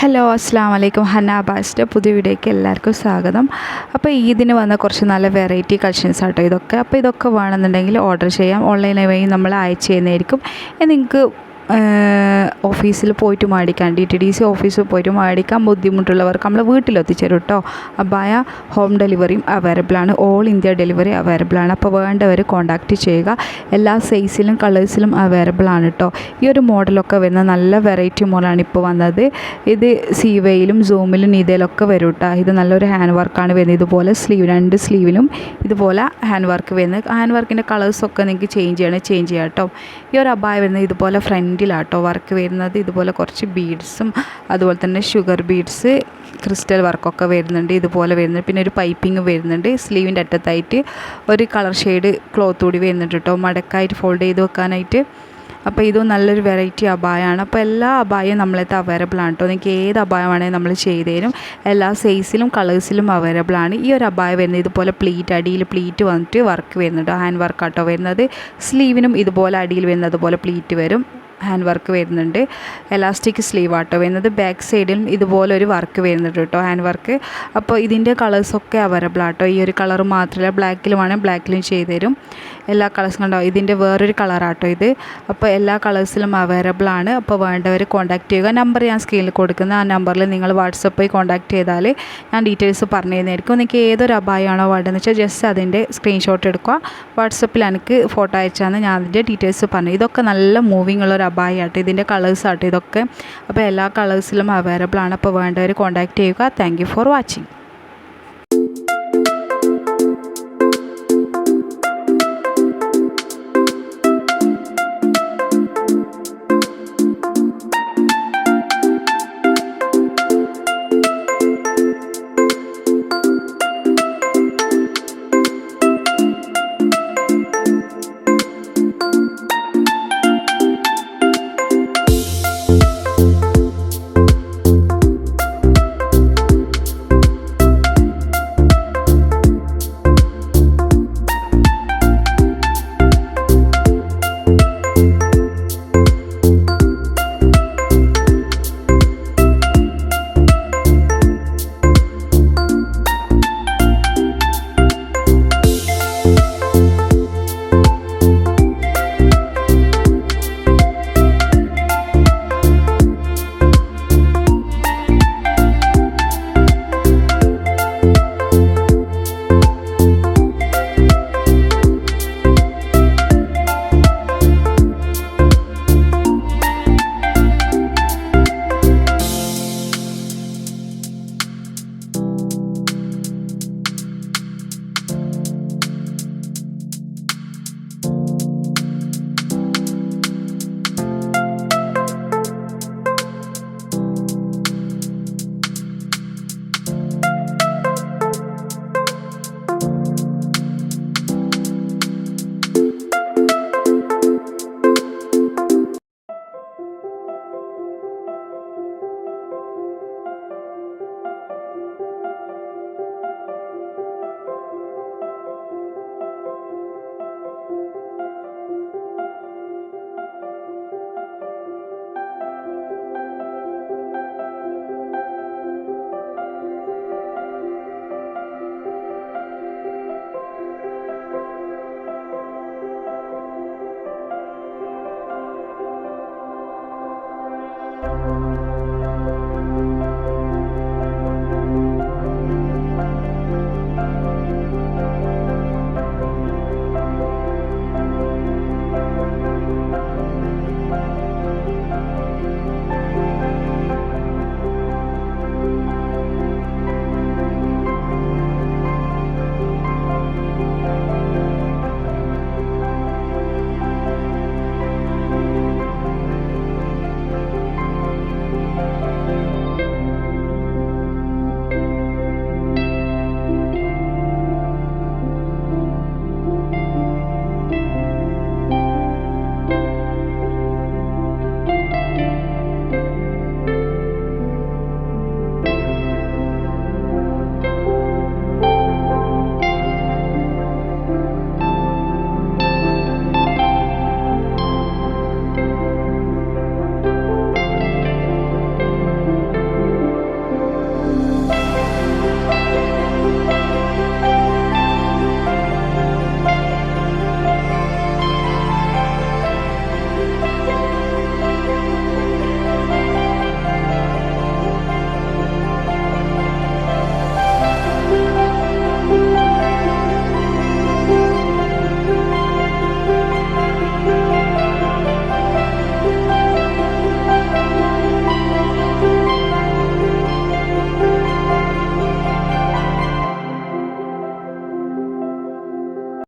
Hello അസ്സാം വലൈക്കും. Hannah അബ്ബാസിൻ്റെ പുതിയ വീഡിയോയ്ക്ക് എല്ലാവർക്കും സ്വാഗതം. അപ്പോൾ ഈദിന് വന്ന കുറച്ച് നല്ല വെറൈറ്റി കളക്ഷൻസ് ആട്ടോ ഇതൊക്കെ. അപ്പോൾ ഇതൊക്കെ വേണമെന്നുണ്ടെങ്കിൽ ഓർഡർ ചെയ്യാം. ഓൺലൈൻ വഴി നമ്മൾ അയച്ചു തരുന്നതായിരിക്കും. നിങ്ങൾക്ക് ഓഫീസിൽ പോയിട്ട് മേടിക്കാൻ DTDC ഓഫീസിൽ പോയിട്ട് മേടിക്കാൻ ബുദ്ധിമുട്ടുള്ളവർക്ക് നമ്മൾ വീട്ടിലെത്തിച്ചേരും കേട്ടോ. അബായ ഹോം ഡെലിവറിയും അവൈലബിൾ ആണ്. ഓൾ ഇന്ത്യ ഡെലിവറി അവൈലബിൾ ആണ്. അപ്പോൾ വേണ്ടവർ കോൺടാക്റ്റ് ചെയ്യുക. എല്ലാ സൈസിലും കളേഴ്സിലും അവൈലബിൾ ആണ് കേട്ടോ. ഈ ഒരു മോഡലൊക്കെ വരുന്ന നല്ല വെറൈറ്റി മോഡലാണ് ഇപ്പോൾ വന്നത്. ഇത് സീവയിലും സൂമിലും നീതയിലൊക്കെ വരും കേട്ടോ. ഇത് നല്ലൊരു ഹാൻഡ് വർക്കാണ് വരുന്നത്. ഇതുപോലെ രണ്ട് സ്ലീവിലും ഇതുപോലെ ഹാൻഡ് വർക്ക് വരുന്നത്. ഹാൻഡ് വർക്കിൻ്റെ കളേഴ്സൊക്കെ നിങ്ങൾക്ക് ചേഞ്ച് ചെയ്യാം കേട്ടോ. ഈ ഒരു അബായ വരുന്നത് ഇതുപോലെ ഫ്രണ്ടിലാട്ടോ വർക്ക് വരുന്നത്. ഇതുപോലെ കുറച്ച് ബീഡ്സും അതുപോലെ തന്നെ ഷുഗർ ബീഡ്സ് ക്രിസ്റ്റൽ വർക്കൊക്കെ വരുന്നുണ്ട്. ഇതുപോലെ വരുന്നുണ്ട്. പിന്നെ ഒരു പൈപ്പിംഗ് വരുന്നുണ്ട്. സ്ലീവിൻ്റെ അറ്റത്തായിട്ട് ഒരു കളർ ഷെയ്ഡ് ക്ലോത്ത് കൂടി വരുന്നുണ്ട് കേട്ടോ, മടക്കായിട്ട് ഫോൾഡ് ചെയ്ത് വെക്കാനായിട്ട്. അപ്പോൾ ഇതും നല്ലൊരു വെറൈറ്റി അബായാണ്. അപ്പോൾ എല്ലാ അബായയും നമ്മളത്തെ അവൈലബിൾ ആണ് കേട്ടോ. നിങ്ങൾക്ക് ഏത് അബായ വേണമെങ്കിൽ നമ്മൾ ചെയ്ത് തരും. എല്ലാ സൈസിലും കളേഴ്സിലും അവൈലബിൾ ആണ്. ഈ ഒരു അബായ വരുന്നത് ഇതുപോലെ പ്ലീറ്റ്, അടിയിൽ പ്ലീറ്റ് വന്നിട്ട് വർക്ക് വരുന്നുണ്ട്. ഹാൻഡ് വർക്കാട്ടോ വരുന്നത്. സ്ലീവിനും ഇതുപോലെ അടിയിൽ വരുന്നത് പോലെ പ്ലീറ്റ് വരും. ഹാൻഡ് വർക്ക് വരുന്നുണ്ട്. എലാസ്റ്റിക് സ്ലീവ് ആട്ടോ വരുന്നത്. ബാക്ക് സൈഡിലും ഇതുപോലൊരു വർക്ക് വരുന്നുണ്ട് കേട്ടോ, ഹാൻഡ് വർക്ക്. അപ്പോൾ ഇതിൻ്റെ കളേഴ്സൊക്കെ അവൈലബിൾ ആട്ടോ. ഈ ഒരു കളർ മാത്രമല്ല, ബ്ലാക്കിലും വേണമെങ്കിൽ ബ്ലാക്കിലും ചെയ്ത് തരും. എല്ലാ കളേഴ്സും കണ്ടോ, ഇതിൻ്റെ വേറൊരു കളറാട്ടോ ഇത്. അപ്പോൾ എല്ലാ കളേഴ്സിലും അവൈലബിൾ ആണ്. അപ്പോൾ വേണ്ടവർ കോൺടാക്റ്റ് ചെയ്യുക. നമ്പർ ഞാൻ സ്ക്രീനിൽ കൊടുക്കുന്ന ആ നമ്പറിൽ നിങ്ങൾ വാട്സപ്പിൽ കോൺടാക്റ്റ് ചെയ്താൽ ഞാൻ ഡീറ്റെയിൽസ് പറഞ്ഞു തരുന്നതായിരിക്കും. നിങ്ങൾക്ക് ഏതൊരു അബായാണോ വേണ്ടതെന്ന് വെച്ചാൽ ജസ്റ്റ് അതിൻ്റെ സ്ക്രീൻഷോട്ട് എടുക്കുക. വാട്സപ്പിൽ എനിക്ക് ഫോട്ടോ അയച്ചാൽ ഞാൻ അതിൻ്റെ ഡീറ്റെയിൽസ് പറഞ്ഞു. ഇതൊക്കെ നല്ല മൂവിങ് ഉള്ളൊരു അബായ ആട്ടോ. ഇതിൻ്റെ കളേഴ്സ് ആട്ടോ ഇതൊക്കെ. അപ്പോൾ എല്ലാ കളേഴ്സിലും അവൈലബിൾ ആണ്. അപ്പോൾ വേണ്ടവർ കോൺടാക്റ്റ് ചെയ്യുക. Thank you for watching.